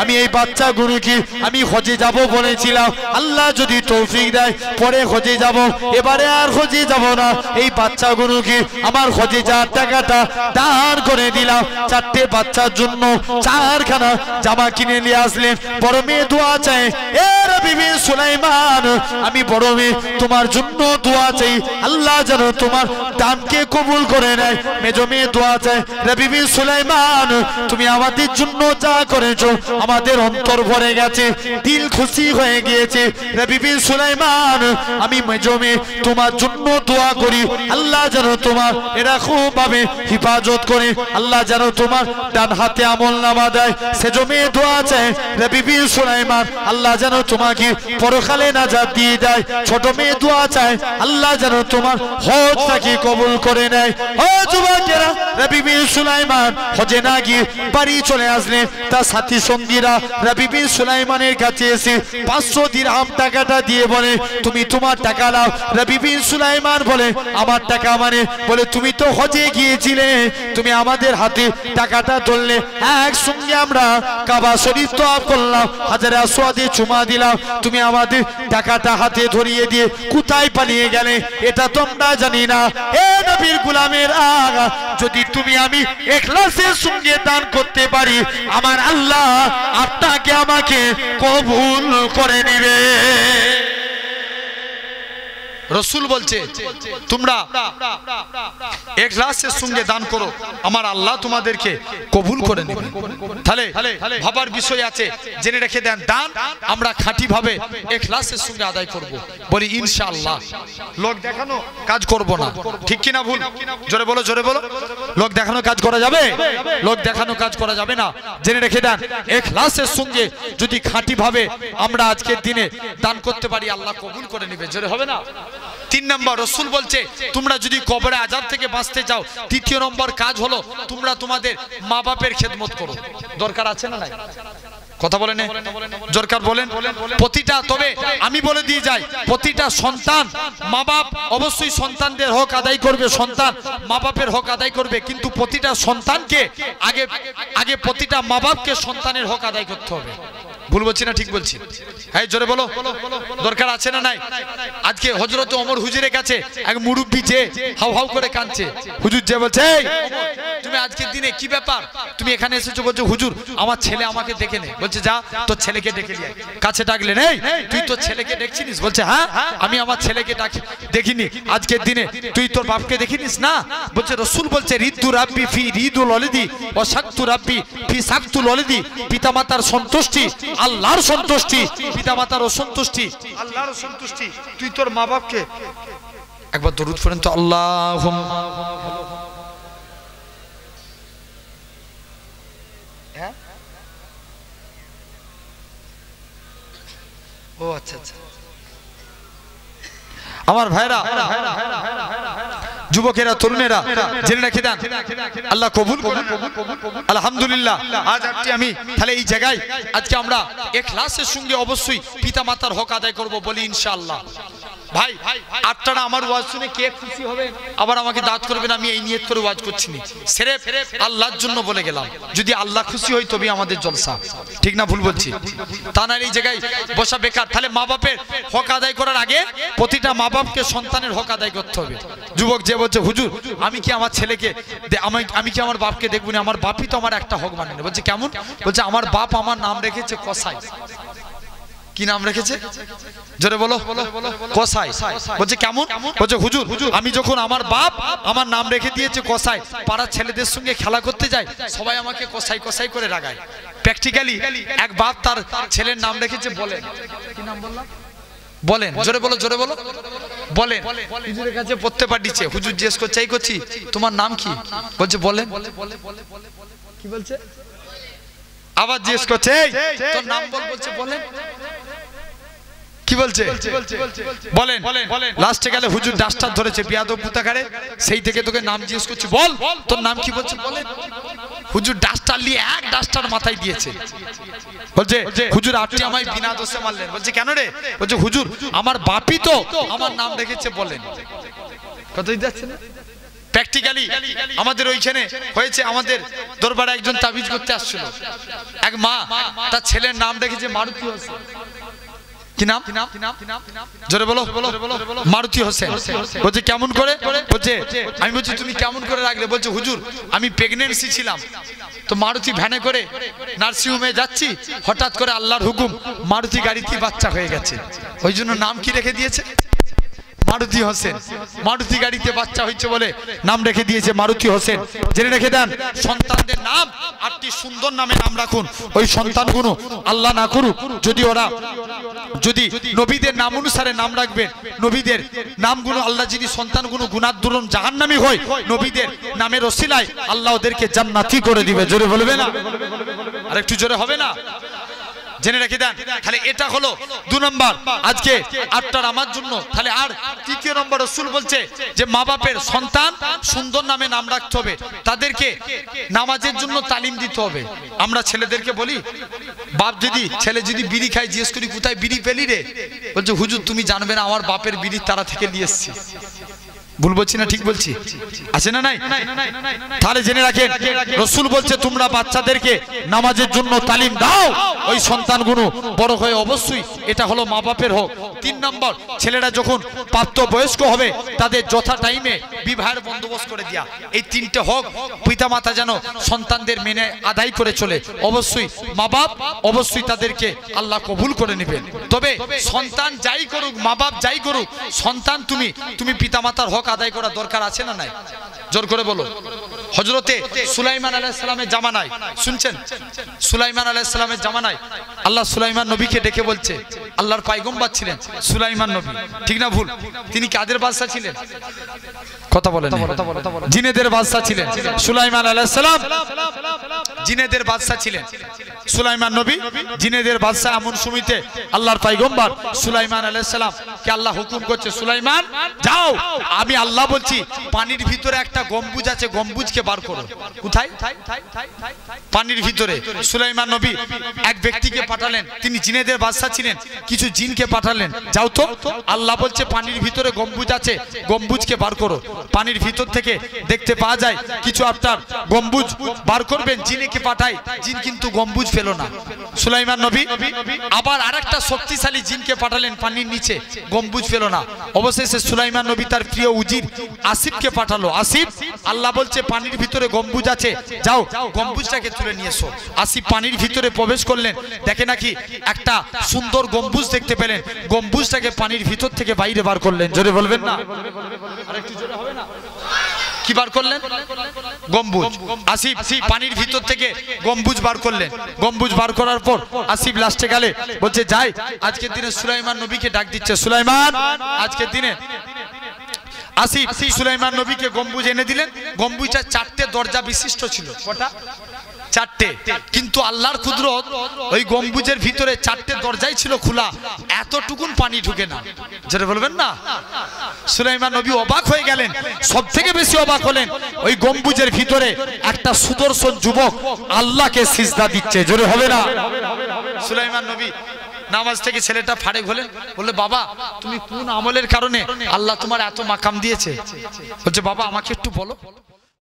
আমি এই বাচ্চাগুলোকে আমি হজে যাব বলেছিলাম, আল্লাহ যদি তৌফিক দেয় পরে হজে যাব, এবারে আর হজে যাব না, এই বাচ্চাগুলোকে আমার হজে যাওয়ার টাকাটা দান করে দিলাম। 4টে বাচ্চার জন্য 4খানা জামা কিনে নিয়ে আসলেন। বড় মেয়ে দোয়া চাই, এ রবি বিন সুলাইমান, আমি বড় মেয়ে তোমার জন্য দোয়া চাই, আল্লাহ যেন তোমার দানকে কবুল করে নেয়। মেজো মেয়ে দোয়া চাই, রবি বিন সুলাইমান তুমি আমাদের জন্য যা করেছো আমাদের অন্তর ভরে গেছে, দিল খুশি হয়ে গিয়েছে। রবি বিন সুলাইমান, আমি মেজো মেয়ে তোমার জন্য দোয়া করি, আল্লাহ যেন তোমার এরকম ভাবে হিফাজত করে, আল্লাহ যেন তোমার ডান হাতে আমলনামা দেয়। সেজো মেয়ে দোয়া চাই, রবি বিন সুলাইমান, আল্লাহ যেন তোমাকে পরকালে নাজাত দিয়ে দেয়। ছোট মেয়ে দোয়া চায়, আল্লাহ যেন তোমার হজটাকে কবুল করে নেয়। ও যুবকেরা, রবি বিন সুলাইমান হজে না গিয়ে বাড়ি চলে আসলেন। তার সাথী সঙ্গীরা রবি বিন সুলাইমানের কাছে এসে 500 দিরহাম টাকাটা দিয়ে বলে, তুমি তোমার টাকা নাও। রবি বিন সুলাইমান বলে, আমার টাকা মানে? বলে, তুমি তো হজে গিয়েছিলে, তুমি আমাদের হাতে টাকাটা ধরলে, একসঙ্গে আমরা কাবা শরীফ তওয়াফ করলাম, হাজারে আসওয়াদে চুমা দিলাম, তুমি আমাদের টাকাটা হাতে ধরিয়ে দিয়ে কোথায় পালিয়ে গেলে? এটা তোমরা জানি না। এ নবীর গোলামের আগা, যদি তুমি আমি ইখলাসের সঙ্গে দান করতে পারি, আমার আল্লাহ আপনাকে আমাকে কবুল করে নেবে। রসুল বলছে তোমরা ইখলাসের সঙ্গে দান করো, আমার আল্লাহ তোমাদেরকে কবুল করে নেবে। তাহলে ভাবার বিষয় আছে, জেনে রেখে দেন, দান আমরা খাঁটি ভাবে ইখলাসের সঙ্গে আদায় করব, বলি ইনশাআল্লাহ। লোক দেখানো কাজ করব না, ঠিক কি না ভুল? জোরে বলো, জোরে বলো। লোক দেখানো কাজ করা যাবে? লোক দেখানো কাজ করা যাবে না। জেনে রেখে দেন, ইখলাসের সঙ্গে যদি খাঁটি ভাবে আমরা আজকের দিনে দান করতে পারি, আল্লাহ কবুল করে নেবে। জোরে হবে না? 3 নম্বর, রসুল বলছে তোমরা যদি কবরে আযাব থেকে বাঁচতে চাও, 3য় নম্বর কাজ হলো তোমরা তোমাদের মা বাপের খেদমত করো। দরকার আছে না নাই? কথা বলেন, দরকার বলেন প্রতিটা। তবে আমি বলে দিয়ে যাই, প্রতিটা সন্তান মা বাপ অবশ্যই সন্তানদের হক আদায় করবে, সন্তান মা বাপের হক আদায় করবে, কিন্তু প্রতিটা সন্তানকে আগে প্রতিটা মা বাপকে সন্তানের হক আদায় করতে হবে। ভুল বলছি না ঠিক বলছি? হ্যাঁ জোরে বলো, দরকার আছে না নাই? আজকে হযরত ওমর হুজুরের কাছে এক মুরব্বি যে হাউ হাউ করে কাঁদছে, হুজুর যে বলছে এই তুমি আজকের দিনে কি ব্যাপার, তুমি এখানে এসেছো? বলছে হুজুর আমার ছেলে আমাকে দেখে নে। বলছে যা তোর ছেলেকে ডেকে নিয়ে আয়। কাছে ডাকলেন, এই তুই তোর ছেলেকে দেখছিস? বলছে হ্যাঁ আমি আমার ছেলেকে দেখিনি। আজকের দিনে তুই তোর বাপকে দেখিনিস না? বলছে রাসূল বলছে রিদু রাব্বি ফি রিদুল ওয়ালিদি ওয়া সাকতু রাব্বি ফি সাকতুল ওয়ালিদি। পিতামাতার সন্তুষ্টি আল্লাহর সন্তুষ্টি, পিতামাতার অসন্তুষ্টি আল্লাহর অসন্তুষ্টি। তুই তোর মা বাপকে একবার দরুদ পড়েন তো, আল্লাহুম্মা। হ্যাঁ ও আচ্ছা আচ্ছা। আমার ভাইরা, যুবকেরা, তরুণেরা জেনে রেখে দেন, আল্লাহ কবুল করুন। আলহামদুলিল্লাহ আজ আমি তাহলে এই জায়গায় আজকে আমরা ইখলাসের সঙ্গে অবশ্যই পিতামাতার হক আদায় করব বলি ইনশাআল্লাহ। ভাই আপনারা আমার ওয়াজ শুনে কে খুশি হবে আবার আমাকে দাঁত করবেন, আমি এই নিয়ত করে ওয়াজ করছি না, সির্ফ আল্লাহর জন্য বলে গেলাম। যদি আল্লাহ খুশি হয় তবে আমাদের জলসা, ঠিক না ভুল বলছি? তা না এই জায়গায় বসা বেকার। তাহলে মা বাপের হক আদায় করার আগে প্রতিটা মা বাপকে সন্তানের হক আদায় করতে হবে। যুবক যে বলছে হুজুর আমি কি আমার ছেলেকে আমি কি আমার বাপকে দেখবো না, আমার বাপই তো আমার একটা হক মানে না। বলছে কেমন? বলছে আমার বাপ আমার নাম রেখেছে কসাই। কি নাম রেখেছে জোরে বলো? কসাই। বলছে কেমন? বলছে হুজুর আমি যখন আমার বাপ আমার নাম রেখে দিয়েছে কসাই, পাড়ার ছেলেদের সঙ্গে খেলা করতে যায় সবাই আমাকে কসাই কসাই করে রাগায়। প্র্যাকটিক্যালি এক বাপ তার ছেলের নাম রেখেছে বলেন। কি নাম বললাম? বলেন। জোরে বলো, জোরে বলো, বলেন। হুজুরের কাছে পড়তে পাঠিয়েছে, হুজুর জিজ্ঞেস করছে এই করছি তোমার নাম কি? বলছে বলেন। কি বলছে? আবার জিজ্ঞেস করছে তোর নাম বল। বলছে বলেন। কি বলছে? বলেন। লাস্টে গেলে হুজুর ডাস্টার ধরেছে বিয়াদব পুতাকারে, সেই থেকে তোকে নাম জিজ্ঞেস করছি বল তোর নাম কি? বলছে বলেন। হুজুর ডাস্টার নিয়ে এক ডাস্টার মাথায় দিয়েছে। বলছে হুজুর আপনি আমায় বিনা দোষে মারলেন। বলছে কেন রে? বলছে হুজুর আমার বাপই তো আমার নাম রেখেছে বলেন। কতই যাচ্ছে না? প্র্যাকটিক্যালি আমাদের ওইখানে হয়েছে, আমাদের দরবারে একজন তাবিজ করতে আসছিল, এক মা তার ছেলের নাম রেখেছে মারুতি হোসেন। কি নাম? জোরে বলো। মারুতি হোসেন। বলছে কেমন করে? বলছে আমি বলছি তুমি কেমন করে রাখলে? বলছে হুজুর আমি প্রেগনেন্সি ছিলাম তো মারুতি ভ্যানে করে নার্সিং হোমে যাচ্ছি, হঠাৎ করে আল্লাহর হুকুম মারুতি গাড়িতে বাচ্চা হয়ে গেছে, ওই জন্য নাম কি রেখে দিয়েছে? মারুতি হোসেন। মারুতি গাড়িতে বাচ্চা হয়েছে বলে নাম রেখে দিয়েছে মারুতি হোসেন। জেনে রেখে দেন সন্তানদের নাম আপনি সুন্দর নামে নাম রাখুন। ওই সন্তানগুলো আল্লাহ না করুক যদি ওরা যদি নবীদের নাম অনুসারে নাম রাখবেন, নবীদের নামগুলো আল্লাহ যদি সন্তানগুলো গুনাহদুরন জাহান্নামী হয়, নবীদের নামের ওসিলায় আল্লাহ ওদেরকে জান্নাতি করে দিবে। জোরে বলবে না? আর একটু জোরে হবে না? জেনে রেখে দেন। তাহলে এটা হলো 2 নম্বর আজকে আপনার আমার জন্য। তাহলে আর 3 নম্বর রাসূল বলছে যে মা বাপের সন্তান সুন্দর নামে নাম রাখতে হবে, তাদেরকে নামাজের জন্য তালিম দিতে হবে। আমরা ছেলেদেরকে বলি বাপ যদি ছেলে যদি বিড়ি খায় জিজ্ঞেস করি কোথায় বিড়ি পেলি রে? বলছে হুজুর তুমি জানবে না আমার বাপের বিড়ি তারা থেকে নিয়ে এসেছি। ভুল বলছি না ঠিক বলছি? আছে না নাই? তাহলে জেনে রাখেন রাসূল বলছে তোমরা বাচ্চাদেরকে নামাজের জন্য তালিম দাও, ওই সন্তানগুলো বড় হয়ে অবশ্যই এটা হলো মা বাপের হক। 3 নম্বর ছেলেরা যখন প্রাপ্তবয়স্ক হবে তাদের যথা টাইমে বিবাহের বন্দোবস্ত করে দেয়া। এই 3টে হক পিতামাতা যেন সন্তানদের মেনে আদায় করে চলে। অবশ্যই মা বাপ অবশ্যই তাদেরকে আল্লাহ কবুল করে নেবেন। তবে সন্তান যাই করুক, মা বাপ যাই করুক, সন্তান তুমি পিতামাতার হক আদায় করা দরকার আছে না নাই? জোর করে বলো। হযরতে সুলাইমান আলাইহিস সালামের জামানায় শুনছেন, সুলাইমান আলাইহিস সালামের জামানায় আল্লাহ সুলাইমান নবীকে ডেকে বলছে, আল্লাহর পয়গম্বর ছিলেন সুলাইমান নবী, ঠিক না ভুল? তিনি কাদের বাদশা ছিলেন? কথা বলেন। জিনেদের বাদশা ছিলেন সুলাইমান আলাইহিস সালাম, জিনেদের বাদশা ছিলেন সুলাইমান নবী, জিনেদের বাদশা। এমন সময়তে আল্লাহর পয়গম্বর সুলাইমান আলাইহিস সালাম কে আল্লাহ হুকুম করছে সুলাইমান যাও, আমি আল্লাহ বলছি পানির ভিতরে একটা গম্বুজ আছে, গম্বুজকে বার করো। কোথায়? পানির ভিতরে। সুলাইমান নবী এক ব্যক্তিকে পাঠালেন, তিনি জিনেদের বাদশা ছিলেন, কিছু জিনকে পাঠালেন, যাও তো আল্লাহ বলছে পানির ভিতরে গম্বুজ আছে, গম্বুজকে বার করো। পানির ভিতর থেকে দেখতে পাওয়া যায় কিছু আপনার গম্বুজ বার করবেন, জিনেকে পাঠায়, জিন কিন্তু গম্বুজ পেল না। সুলাইমান নবী আবার আরেকটা শক্তিশালী জিনকে পাঠালেন পানির নিচে, গম্বুজ পেল না। অবশেষে সুলাইমান নবী তার প্রিয় উজির আসিফকে পাঠালো, আসিফ আল্লাহ বলছে পানির ভিতরে গম্বুজ আছে, যাও গম্বুজটাকে তুলে নিয়ে এসো। আসিফ পানির ভিতরে প্রবেশ করলেন, দেখে নাকি একটা সুন্দর গম্বুজ দেখতে পেলেন, গম্বুজটাকে পানির ভিতর থেকে বাইরে বার করলেন। জোরে বলবেন না? আরেকটু জোরে হবে না? কি বার করলেন? গম্বুজ। আসিফ পানির ভিতর থেকে গম্বুজ বার করলেন। গম্বুজ বার করার পর আসিফ লাস্টে গেলে বলছে যাই, আজকের দিনে সুলাইমান নবীকে ডাক দিচ্ছে, সুলাইমান আজকের দিনে। আসিফ সুলাইমান নবীকে গম্বুজ এনে দিলেন। গম্বুজটা 4টে দরজা বিশিষ্ট ছিল। কটা? 4টে। কিন্তু আল্লাহর কুদরত, ওই গম্বুজের ভিতরে 4টে দরজাই ছিল খোলা, এতটুকুন পানি ঢুকে না। যেটা বলবেন না? সুলাইমান নবী অবাক হয়ে গেলেন। সব থেকে বেশি অবাক হলেন ওই গম্বুজের ভিতরে একটা সুদর্শন যুবক আল্লাহকে সিজদা দিচ্ছে। জোরে হবে না? সুলাইমান নবী নামাজ থেকে ছেলেটা ফাড়ে হলেন, বললে বাবা তুমি কোন আমলের কারণে আল্লাহ তোমার এত মাকাম দিয়েছে? বলছে বাবা আমাকে একটু বলো।